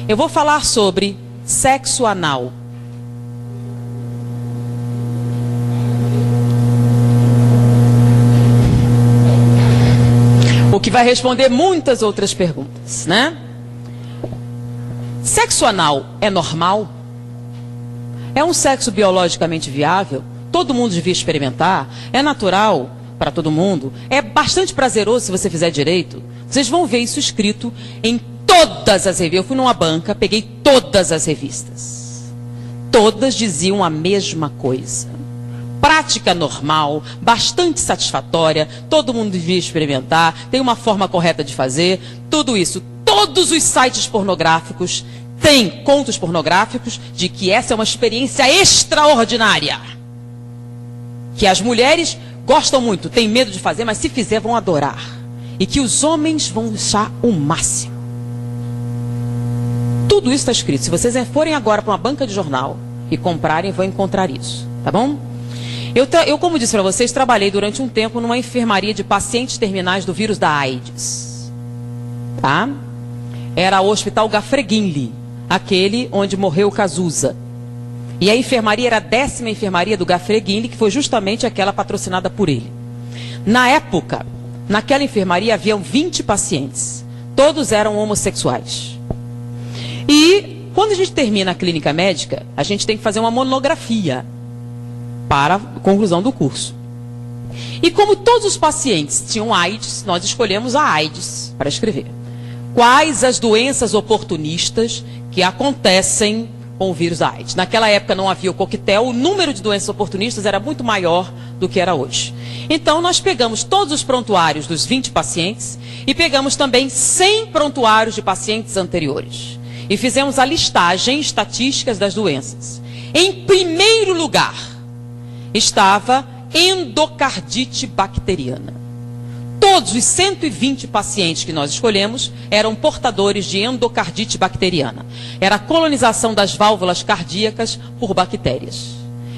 Eu vou falar sobre sexo anal. O que vai responder muitas outras perguntas, né? Sexo anal é normal? É um sexo biologicamente viável? Todo mundo devia experimentar? É natural para todo mundo? É bastante prazeroso se você fizer direito? Vocês vão ver isso escrito em todas as revistas. Eu fui numa banca, peguei todas as revistas. Todas diziam a mesma coisa. Prática normal, bastante satisfatória, todo mundo devia experimentar, tem uma forma correta de fazer, tudo isso. Todos os sites pornográficos têm contos pornográficos de que essa é uma experiência extraordinária. Que as mulheres gostam muito, têm medo de fazer, mas se fizer vão adorar. E que os homens vão achar o máximo. Tudo isso está escrito. Se vocês forem agora para uma banca de jornal e comprarem, vão encontrar isso, tá bom? Eu, como disse para vocês, trabalhei durante um tempo numa enfermaria de pacientes terminais do vírus da AIDS. Tá? Era o Hospital Gafreguinli, aquele onde morreu o Cazuza. E a enfermaria era a 10ª enfermaria do Gafreguinli, que foi justamente aquela patrocinada por ele. Na época, naquela enfermaria haviam 20 pacientes. Todos eram homossexuais. E quando a gente termina a clínica médica, a gente tem que fazer uma monografia para a conclusão do curso. E como todos os pacientes tinham AIDS, nós escolhemos a AIDS para escrever. Quais as doenças oportunistas que acontecem com o vírus da AIDS? Naquela época não havia o coquetel, o número de doenças oportunistas era muito maior do que era hoje. Então nós pegamos todos os prontuários dos 20 pacientes e pegamos também 100 prontuários de pacientes anteriores. E fizemos a listagem estatísticas das doenças. Em primeiro lugar, estava endocardite bacteriana. Todos os 120 pacientes que nós escolhemos eram portadores de endocardite bacteriana. Era a colonização das válvulas cardíacas por bactérias.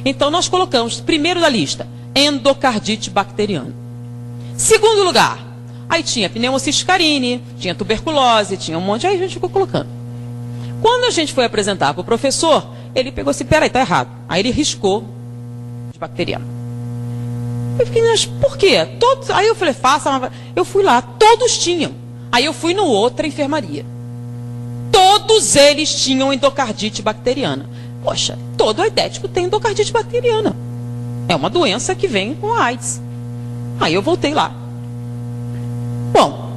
Então nós colocamos, primeiro da lista, endocardite bacteriana. Segundo lugar, aí tinha pneumociste carini, tinha tuberculose, tinha um monte, aí a gente ficou colocando. Quando a gente foi apresentar para o professor, ele pegou assim, peraí, tá errado. Aí ele riscou bacteriana. Eu fiquei, mas por quê? Todos, aí eu falei, faça. Eu fui lá, todos tinham. Aí eu fui no outra enfermaria. Todos eles tinham endocardite bacteriana. Poxa, todo aidético tem endocardite bacteriana. É uma doença que vem com a AIDS. Aí eu voltei lá. Bom,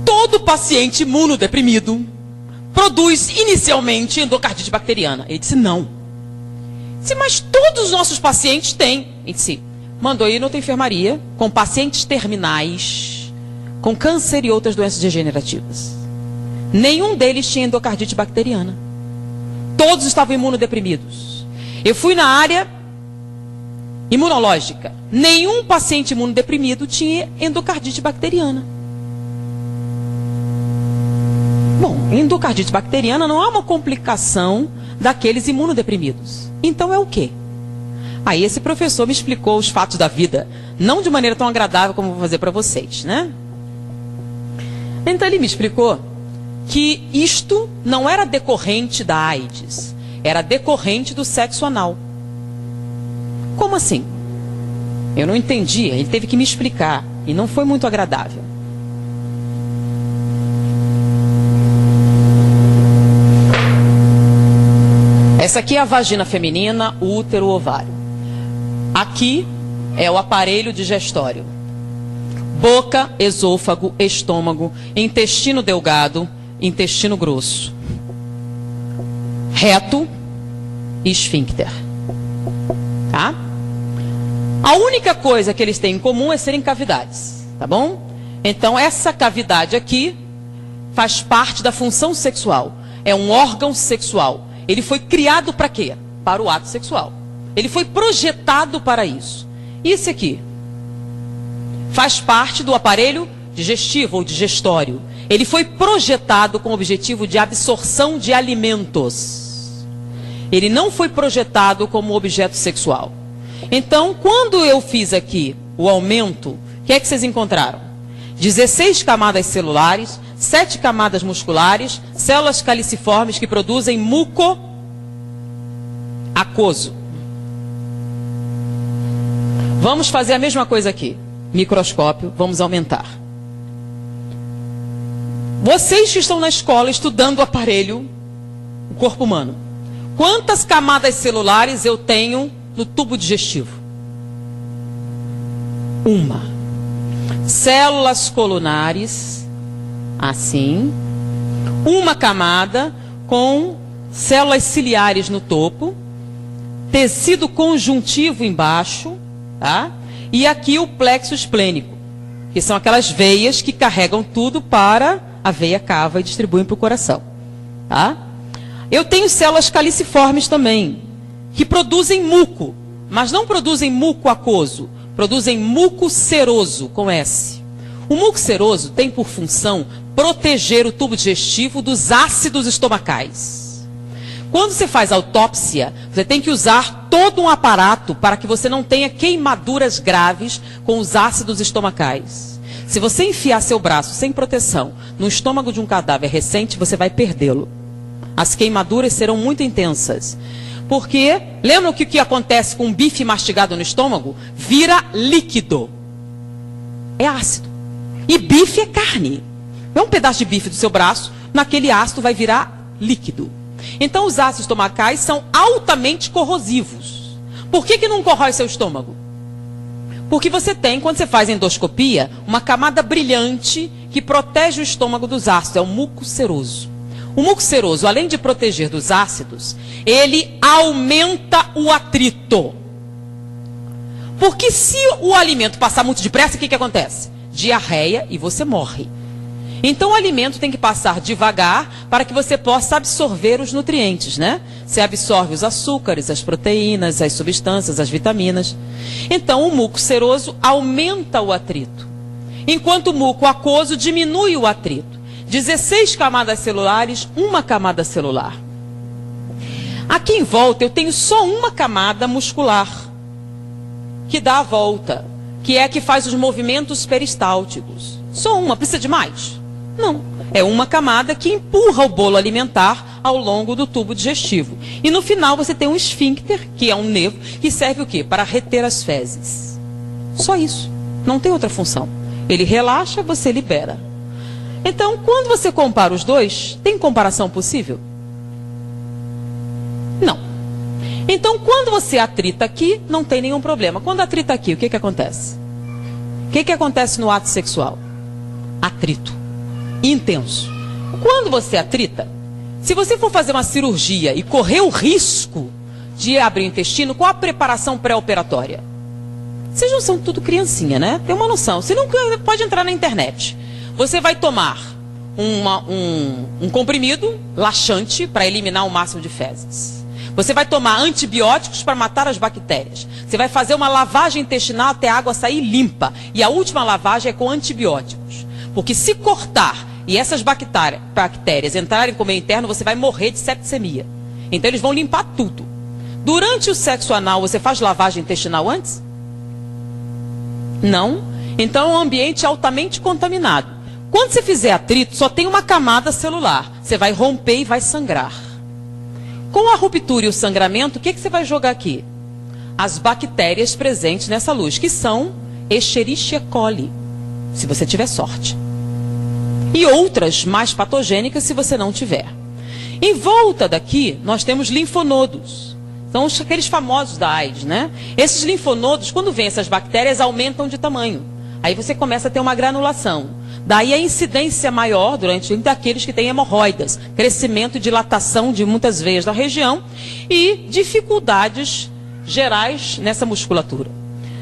todo paciente imunodeprimido produz inicialmente endocardite bacteriana. Ele disse, não. Disse, mas todos os nossos pacientes têm. Ele disse, mandou ir noutra enfermaria com pacientes terminais, com câncer e outras doenças degenerativas. Nenhum deles tinha endocardite bacteriana. Todos estavam imunodeprimidos. Eu fui na área imunológica. Nenhum paciente imunodeprimido tinha endocardite bacteriana. Bom, endocardite bacteriana não é uma complicação daqueles imunodeprimidos. Então é o quê? Aí esse professor me explicou os fatos da vida, não de maneira tão agradável como vou fazer para vocês, né? Então ele me explicou que isto não era decorrente da AIDS, era decorrente do sexo anal. Como assim? Eu não entendi, ele teve que me explicar e não foi muito agradável. Essa aqui é a vagina feminina, o útero, o ovário. Aqui é o aparelho digestório. Boca, esôfago, estômago, intestino delgado, intestino grosso. Reto e esfíncter. Tá? A única coisa que eles têm em comum é serem cavidades. Tá bom? Então essa cavidade aqui faz parte da função sexual. É um órgão sexual. Ele foi criado para quê? Para o ato sexual. Ele foi projetado para isso. Isso aqui faz parte do aparelho digestivo ou digestório. Ele foi projetado com o objetivo de absorção de alimentos. Ele não foi projetado como objeto sexual. Então, quando eu fiz aqui o aumento, o que é que vocês encontraram? 16 camadas celulares, 7 camadas musculares, células caliciformes que produzem muco aquoso. Vamos fazer a mesma coisa aqui. Microscópio, vamos aumentar. Vocês que estão na escola estudando o aparelho, o corpo humano, quantas camadas celulares eu tenho no tubo digestivo? Uma. Células colunares, assim. Uma camada com células ciliares no topo, tecido conjuntivo embaixo, tá? E aqui o plexo esplênico, que são aquelas veias que carregam tudo para a veia cava e distribuem para o coração, tá? Eu tenho células caliciformes também, que produzem muco, mas não produzem muco aquoso, produzem muco seroso, com S. O muco seroso tem por função proteger o tubo digestivo dos ácidos estomacais. Quando você faz autópsia, você tem que usar todo um aparato para que você não tenha queimaduras graves com os ácidos estomacais. Se você enfiar seu braço sem proteção no estômago de um cadáver recente, você vai perdê-lo. As queimaduras serão muito intensas. Porque, lembram que o que acontece com um bife mastigado no estômago? Vira líquido. É ácido. E bife é carne. É um pedaço de bife do seu braço, naquele ácido vai virar líquido. Então, os ácidos estomacais são altamente corrosivos. Por que não corrói seu estômago? Porque você tem, quando você faz endoscopia, uma camada brilhante que protege o estômago dos ácidos. É o muco seroso. O muco seroso, além de proteger dos ácidos, ele aumenta o atrito. Porque se o alimento passar muito depressa, o que acontece? Diarreia e você morre. Então o alimento tem que passar devagar para que você possa absorver os nutrientes, né? Você absorve os açúcares, as proteínas, as substâncias, as vitaminas. Então o muco seroso aumenta o atrito, enquanto o muco aquoso diminui o atrito. 16 camadas celulares, uma camada celular. Aqui em volta eu tenho só uma camada muscular, que dá a volta, que é a que faz os movimentos peristálticos. Só uma, precisa de mais? Não, é uma camada que empurra o bolo alimentar ao longo do tubo digestivo. E no final você tem um esfíncter, que é um nervo, que serve o quê? Para reter as fezes. Só isso, não tem outra função. Ele relaxa, você libera. Então, quando você compara os dois, tem comparação possível? Não. Então, quando você atrita aqui, não tem nenhum problema. Quando atrita aqui, o que acontece? O que acontece no ato sexual? Atrito. Intenso. Quando você atrita, se você for fazer uma cirurgia e correr o risco de abrir o intestino, qual a preparação pré-operatória? Vocês não são tudo criancinha, né? Tem uma noção. Você não pode entrar na internet. Você vai tomar um comprimido laxante para eliminar o máximo de fezes. Você vai tomar antibióticos para matar as bactérias. Você vai fazer uma lavagem intestinal até a água sair limpa. E a última lavagem é com antibióticos. Porque se cortar e essas bactérias entrarem com o meio interno, você vai morrer de septicemia. Então eles vão limpar tudo. Durante o sexo anal, você faz lavagem intestinal antes? Não. Então é um ambiente altamente contaminado. Quando você fizer atrito, só tem uma camada celular. Você vai romper e vai sangrar. Com a ruptura e o sangramento, o que você vai jogar aqui? As bactérias presentes nessa luz, que são Escherichia coli, se você tiver sorte. E outras mais patogênicas, se você não tiver. Em volta daqui, nós temos linfonodos. São aqueles famosos da AIDS, né? Esses linfonodos, quando vêm essas bactérias, aumentam de tamanho. Aí você começa a ter uma granulação. Daí a incidência maior durante daqueles que têm hemorroidas, crescimento e dilatação de muitas veias da região e dificuldades gerais nessa musculatura.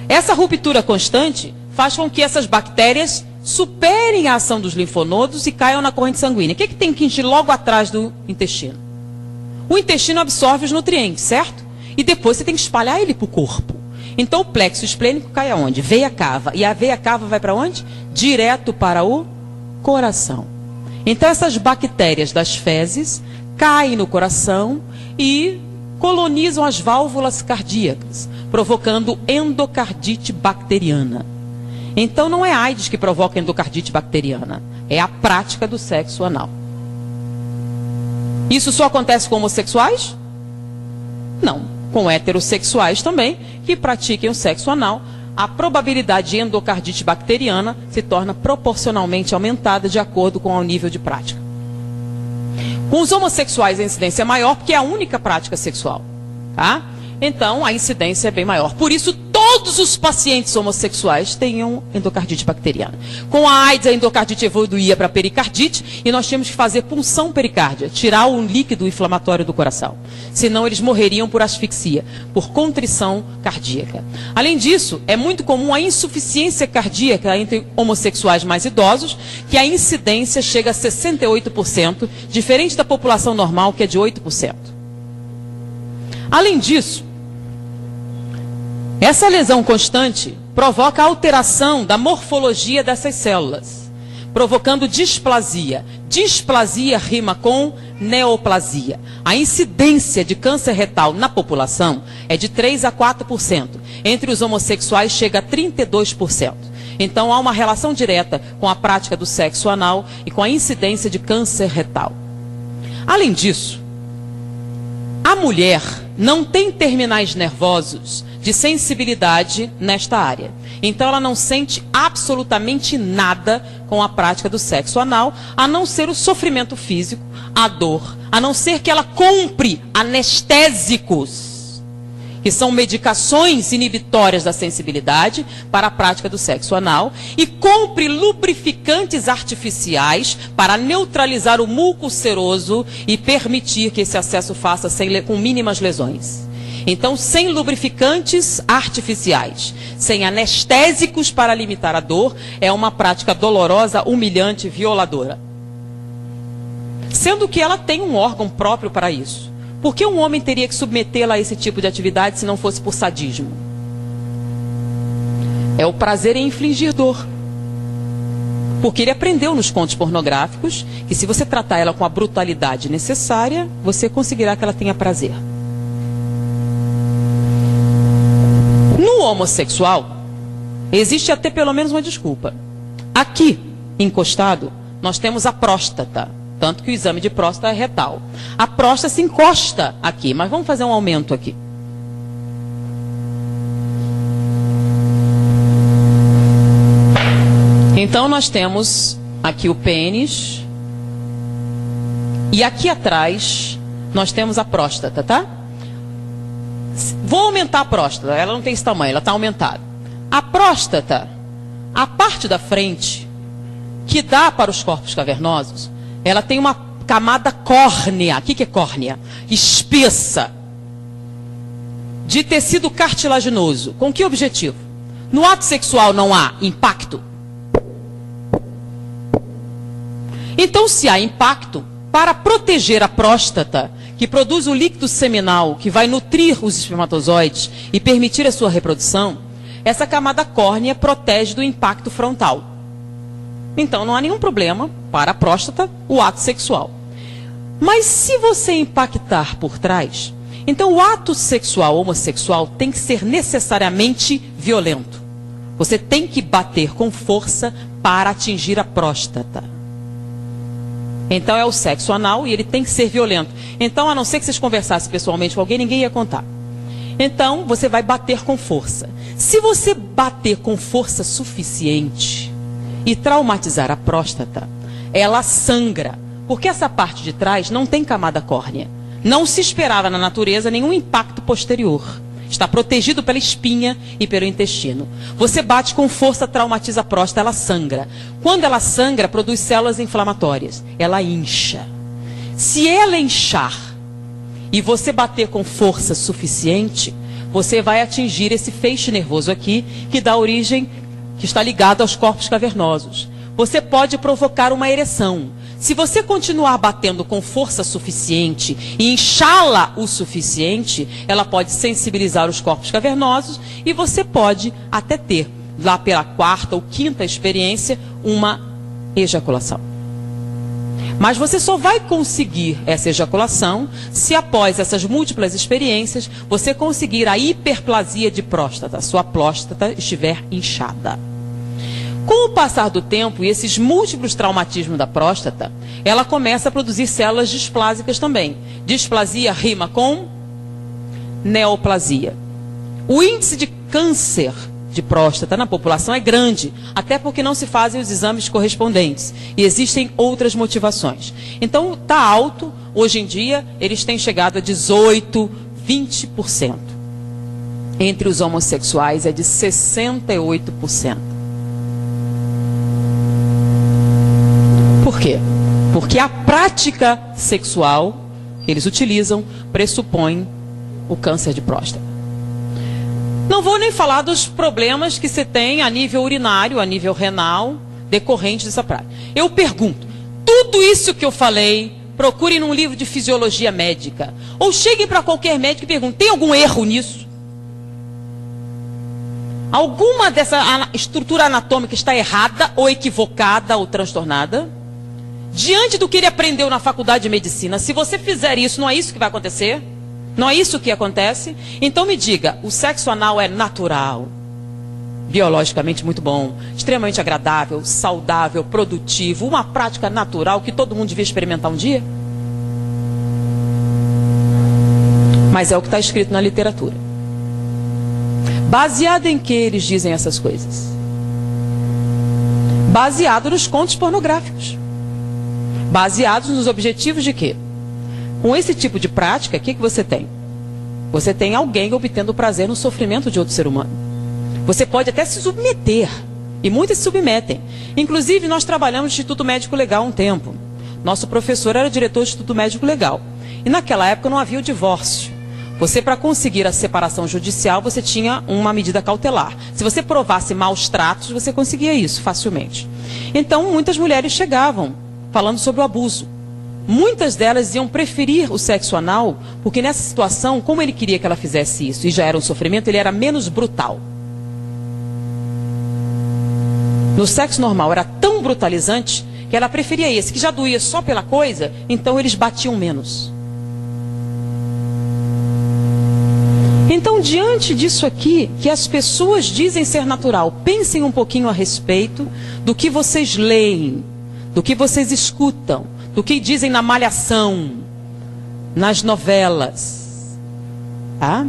Essa ruptura constante faz com que essas bactérias superem a ação dos linfonodos e caiam na corrente sanguínea. O que tem que ir logo atrás do intestino? O intestino absorve os nutrientes, certo? E depois você tem que espalhar ele para o corpo. Então o plexo esplênico cai aonde? Veia cava. E a veia cava vai para onde? Direto para o coração. Então essas bactérias das fezes caem no coração e colonizam as válvulas cardíacas, provocando endocardite bacteriana. Então não é AIDS que provoca endocardite bacteriana. é a prática do sexo anal. Isso só acontece com homossexuais? Não. Com heterossexuais também, que pratiquem o sexo anal, a probabilidade de endocardite bacteriana se torna proporcionalmente aumentada de acordo com o nível de prática. Com os homossexuais a incidência é maior porque é a única prática sexual, tá? Então a incidência é bem maior. Por isso todos os pacientes homossexuais tenham endocardite bacteriana. Com a AIDS a endocardite evoluía para pericardite e nós tínhamos que fazer punção pericárdia, tirar o líquido inflamatório do coração. Senão eles morreriam por asfixia, por contrição cardíaca. Além disso, é muito comum a insuficiência cardíaca entre homossexuais mais idosos, que a incidência chega a 68%, diferente da população normal, que é de 8%. Além disso, essa lesão constante provoca alteração da morfologia dessas células, provocando displasia. Displasia rima com neoplasia. A incidência de câncer retal na população é de 3 a 4%. Entre os homossexuais chega a 32%. Então há uma relação direta com a prática do sexo anal e com a incidência de câncer retal. Além disso, a mulher não tem terminais nervosos de sensibilidade nesta área. Então ela não sente absolutamente nada com a prática do sexo anal, a não ser o sofrimento físico, a dor, a não ser que ela compre anestésicos, que são medicações inibitórias da sensibilidade para a prática do sexo anal, e compre lubrificantes artificiais para neutralizar o muco seroso e permitir que esse acesso faça com mínimas lesões. Então, sem lubrificantes artificiais, sem anestésicos para limitar a dor, é uma prática dolorosa, humilhante, violadora. Sendo que ela tem um órgão próprio para isso. Por que um homem teria que submetê-la a esse tipo de atividade se não fosse por sadismo? É o prazer em infligir dor. Porque ele aprendeu nos contos pornográficos que se você tratar ela com a brutalidade necessária, você conseguirá que ela tenha prazer. No homossexual, existe até pelo menos uma desculpa. Aqui, encostado, nós temos a próstata. Tanto que o exame de próstata é retal. A próstata se encosta aqui, mas vamos fazer um aumento aqui. Então nós temos aqui o pênis. E aqui atrás nós temos a próstata, tá? Vou aumentar a próstata, ela não tem esse tamanho, ela está aumentada. A próstata, a parte da frente, que dá para os corpos cavernosos, ela tem uma camada córnea. O que é córnea? Espessa, de tecido cartilaginoso. Com que objetivo? No ato sexual não há impacto? Então, se há impacto, para proteger a próstata, que produz o líquido seminal, que vai nutrir os espermatozoides e permitir a sua reprodução, essa camada córnea protege do impacto frontal. Então não há nenhum problema para a próstata o ato sexual. Mas se você impactar por trás, então o ato sexual homossexual tem que ser necessariamente violento. Você tem que bater com força para atingir a próstata. Então é o sexo anal e ele tem que ser violento. Então, a não ser que vocês conversassem pessoalmente com alguém, ninguém ia contar. Então, você vai bater com força. Se você bater com força suficiente e traumatizar a próstata, ela sangra. Porque essa parte de trás não tem camada córnea. Não se esperava na natureza nenhum impacto posterior. Está protegido pela espinha e pelo intestino. Você bate com força, traumatiza a próstata, ela sangra. Quando ela sangra, produz células inflamatórias. Ela incha. Se ela inchar e você bater com força suficiente, você vai atingir esse feixe nervoso aqui, que dá origem, que está ligado aos corpos cavernosos. Você pode provocar uma ereção. Se você continuar batendo com força suficiente e inchá-la o suficiente, ela pode sensibilizar os corpos cavernosos e você pode até ter, lá pela quarta ou quinta experiência, uma ejaculação. Mas você só vai conseguir essa ejaculação se após essas múltiplas experiências você conseguir a hiperplasia de próstata, sua próstata estiver inchada. Com o passar do tempo e esses múltiplos traumatismos da próstata, ela começa a produzir células displásicas também. Displasia rima com neoplasia. O índice de câncer de próstata na população é grande, até porque não se fazem os exames correspondentes. E existem outras motivações. Então, está alto. Hoje em dia, eles têm chegado a 18%, 20%. Entre os homossexuais é de 68%. Por quê? Porque a prática sexual que eles utilizam pressupõe o câncer de próstata. Não vou nem falar dos problemas que se tem a nível urinário, a nível renal, decorrentes dessa prática. Eu pergunto, tudo isso que eu falei, procurem num livro de fisiologia médica, ou cheguem para qualquer médico e perguntem, tem algum erro nisso? Alguma dessa estrutura anatômica está errada, ou equivocada, ou transtornada? Diante do que ele aprendeu na faculdade de medicina, se você fizer isso, não é isso que vai acontecer? Não é isso que acontece? Então me diga, o sexo anal é natural, biologicamente muito bom, extremamente agradável, saudável, produtivo, uma prática natural que todo mundo devia experimentar um dia? Mas é o que está escrito na literatura. Baseado em que eles dizem essas coisas? Baseado nos contos pornográficos. Baseados nos objetivos de quê? Com esse tipo de prática, o que você tem? Você tem alguém obtendo prazer no sofrimento de outro ser humano. Você pode até se submeter, e muitos se submetem. Inclusive, nós trabalhamos no Instituto Médico Legal há um tempo. Nosso professor era diretor do Instituto Médico Legal. E naquela época não havia o divórcio. Você, para conseguir a separação judicial, você tinha uma medida cautelar. Se você provasse maus tratos, você conseguia isso facilmente. Então, muitas mulheres chegavam falando sobre o abuso. Muitas delas iam preferir o sexo anal, porque nessa situação, como ele queria que ela fizesse isso, e já era um sofrimento, ele era menos brutal. No sexo normal era tão brutalizante, que ela preferia esse, que já doía só pela coisa, então eles batiam menos. Então, diante disso aqui, que as pessoas dizem ser natural, pensem um pouquinho a respeito do que vocês leem, do que vocês escutam, do que dizem na malhação, nas novelas. Tá?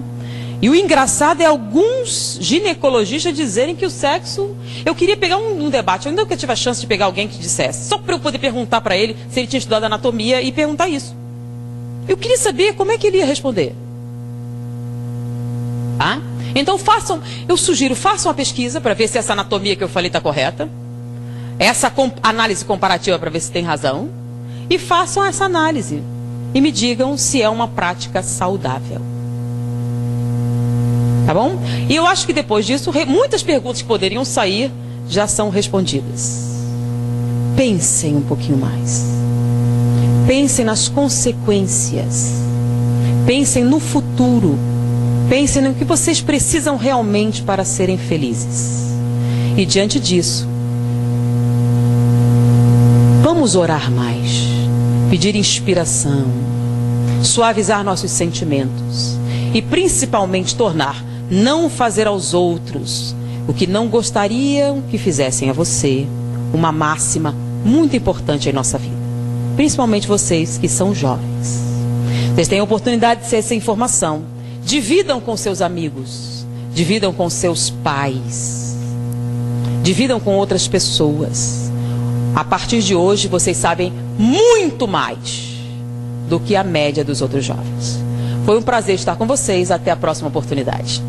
E o engraçado é alguns ginecologistas dizerem que o sexo... Eu queria pegar um debate, eu ainda nunca tive a chance de pegar alguém que dissesse, só para eu poder perguntar para ele se ele tinha estudado anatomia e perguntar isso. Eu queria saber como é que ele ia responder. Tá? Então eu sugiro, façam uma pesquisa para ver se essa anatomia que eu falei está correta. Essa análise comparativa para ver se tem razão. E façam essa análise. E me digam se é uma prática saudável. Tá bom? E eu acho que depois disso, muitas perguntas que poderiam sair já são respondidas. Pensem um pouquinho mais. Pensem nas consequências. Pensem no futuro. Pensem no que vocês precisam realmente para serem felizes. E diante disso, vamos orar mais, pedir inspiração, suavizar nossos sentimentos e principalmente não fazer aos outros o que não gostariam que fizessem a você, uma máxima muito importante em nossa vida. Principalmente vocês que são jovens. Vocês têm a oportunidade de ter essa informação. Dividam com seus amigos, dividam com seus pais, dividam com outras pessoas. A partir de hoje, vocês sabem muito mais do que a média dos outros jovens. Foi um prazer estar com vocês. Até a próxima oportunidade.